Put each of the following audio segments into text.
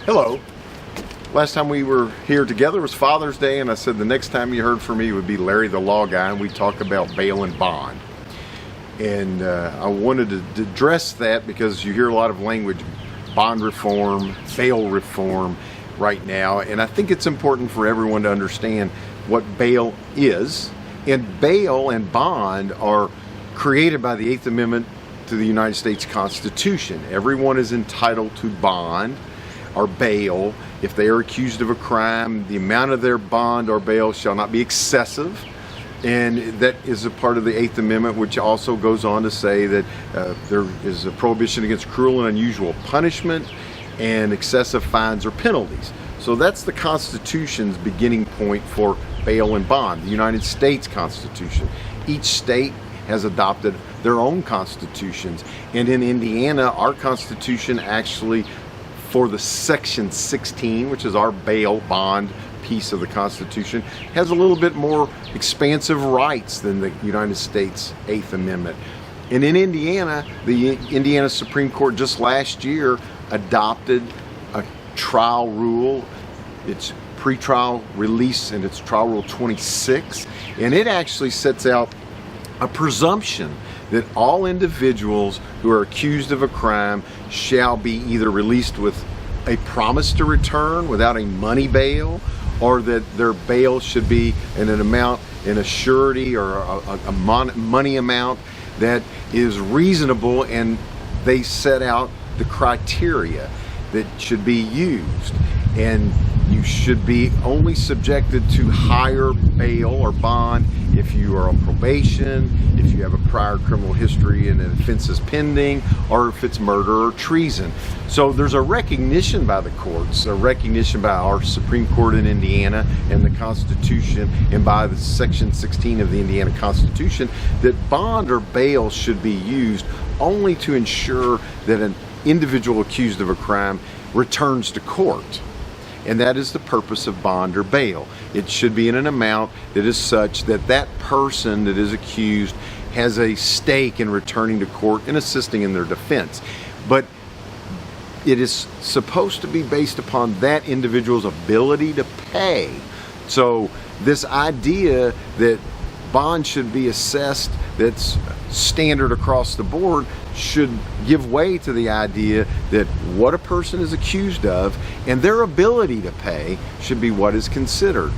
Hello. Last time we were here together was Father's Day, and I said the next time you heard from me would be Larry the Law Guy, and we'd talk about bail and bond. And I wanted to address that because you hear a lot of language, bond reform, bail reform right now, and I think it's important for everyone to understand what bail is. And bail and bond are created by the 8th Amendment to the United States Constitution. Everyone is entitled to bond or bail if they are accused of a crime. The amount of their bond or bail shall not be excessive, and that is a part of the 8th Amendment, which also goes on to say that there is a prohibition against cruel and unusual punishment and excessive fines or penalties. So that's the Constitution's beginning point for bail and bond, the United States Constitution. Each state has adopted their own constitutions, and in Indiana, our Constitution actually, for the Section 16, which is our bail bond piece of the Constitution, has a little bit more expansive rights than the United States 8th Amendment. And in Indiana, the Indiana Supreme Court just last year adopted a trial rule. It's pretrial release, and it's Trial Rule 26, and it actually sets out a presumption that all individuals who are accused of a crime shall be either released with a promise to return without a money bail, or that their bail should be in an amount, in a surety or a money amount that is reasonable, and they set out the criteria that should be used. And you should be only subjected to higher bail or bond if you are on probation, if you have a prior criminal history and an offense is pending, or if it's murder or treason. So there's a recognition by the courts, a recognition by our Supreme Court in Indiana and the Constitution, and by the Section 16 of the Indiana Constitution, that bond or bail should be used only to ensure that an individual accused of a crime returns to court. And that is the purpose of bond or bail. It should be in an amount that is such that that person that is accused has a stake in returning to court and assisting in their defense. But it is supposed to be based upon that individual's ability to pay. So this idea that bond should be assessed that's standard across the board should give way to the idea that what a person is accused of and their ability to pay should be what is considered.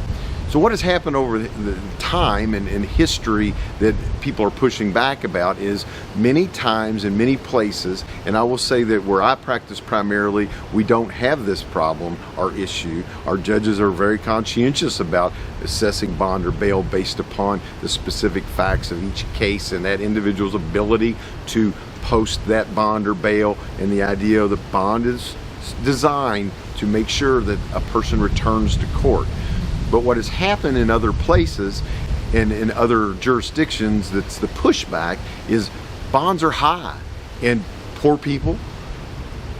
So what has happened over the time and history that people are pushing back about is many times in many places, and I will say that where I practice primarily, we don't have this problem or issue. Our judges are very conscientious about assessing bond or bail based upon the specific facts of each case and that individual's ability to post that bond or bail, and the idea of the bond is designed to make sure that a person returns to court. But what has happened in other places and in other jurisdictions, that's the pushback, is bonds are high, and poor people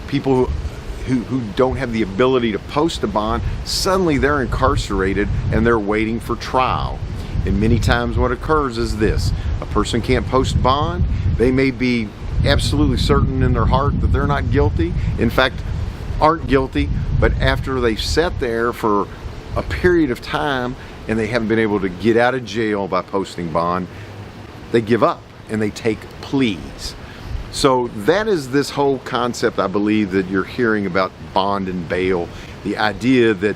who don't have the ability to post a bond, suddenly they're incarcerated and they're waiting for trial. And many times what occurs is this: a person can't post bond. They may be absolutely certain in their heart that they're not guilty, in fact aren't guilty, but after they've sat there for a period of time and they haven't been able to get out of jail by posting bond, they give up and they take pleas. So that is this whole concept, I believe, that you're hearing about bond and bail. The idea that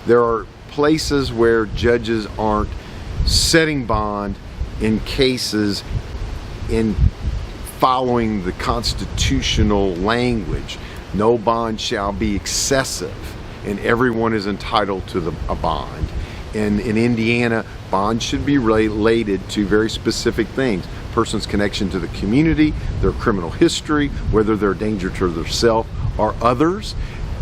there are places where judges aren't setting bond in cases in following the constitutional language. No bond shall be excessive, and everyone is entitled to a bond. And in Indiana, bonds should be related to very specific things: person's connection to the community, their criminal history, whether they're a danger to themselves or others,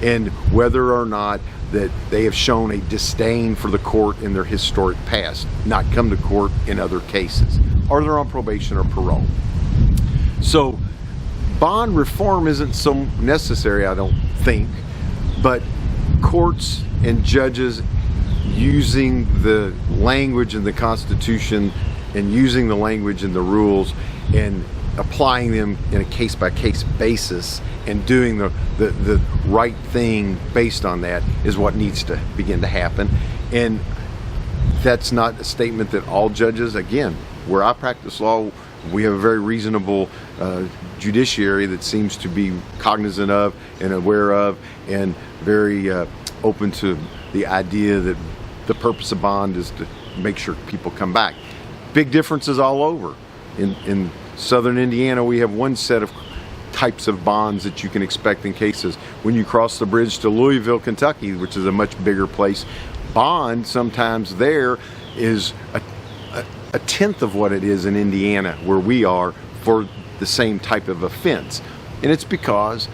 and whether or not that they have shown a disdain for the court in their historic past, not come to court in other cases, or they're on probation or parole. So bond reform isn't so necessary, I don't think, but courts and judges using the language in the Constitution and using the language in the rules and applying them in a case-by-case basis and doing the right thing based on that is what needs to begin to happen. And that's not a statement that all judges, again, where I practice law, we have a very reasonable judiciary that seems to be cognizant of and aware of and very open to the idea that the purpose of bond is to make sure people come back. Big differences all over. In southern Indiana, we have one set of types of bonds that you can expect in cases. When you cross the bridge to Louisville, Kentucky, which is a much bigger place, bond sometimes there is a tenth of what it is in Indiana where we are for the same type of offense. And it's because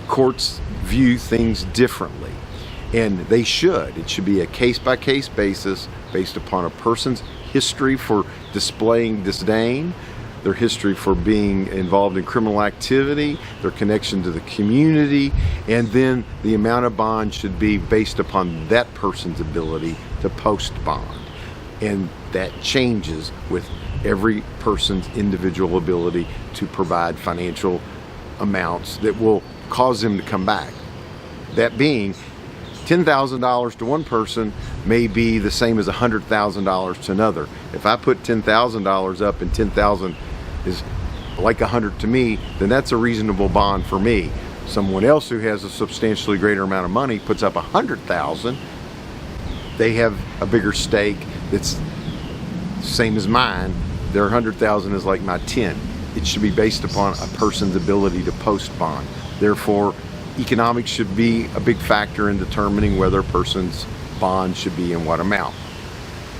courts view things differently. And they should. It should be a case-by-case basis based upon a person's history for displaying disdain, their history for being involved in criminal activity, their connection to the community, and then the amount of bond should be based upon that person's ability to post bond. And that changes with every person's individual ability to provide financial amounts that will cause them to come back. That being, $10,000 to one person may be the same as $100,000 to another. If I put $10,000 up and $10,000 is like 100 to me, then that's a reasonable bond for me. Someone else who has a substantially greater amount of money puts up 100,000. They have a bigger stake that's same as mine. Their 100,000 is like my 10. It should be based upon a person's ability to post bond. Therefore, economics should be a big factor in determining whether a person's bond should be in what amount.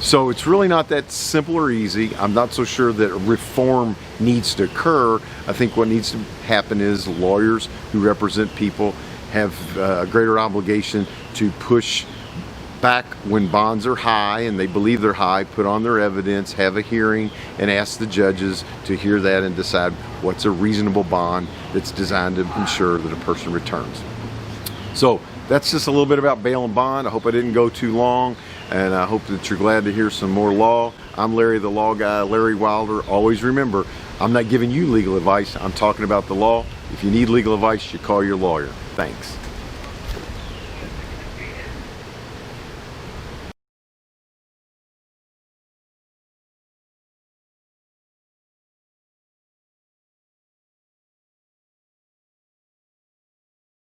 So it's really not that simple or easy. I'm not so sure that reform needs to occur. I think what needs to happen is lawyers who represent people have a greater obligation to push back when bonds are high and they believe they're high, put on their evidence, have a hearing, and ask the judges to hear that and decide what's a reasonable bond that's designed to ensure that a person returns. So that's just a little bit about bail and bond. I hope I didn't go too long, and I hope that you're glad to hear some more law. I'm Larry the Law Guy, Larry Wilder. Always remember, I'm not giving you legal advice. I'm talking about the law. If you need legal advice, you call your lawyer. Thanks.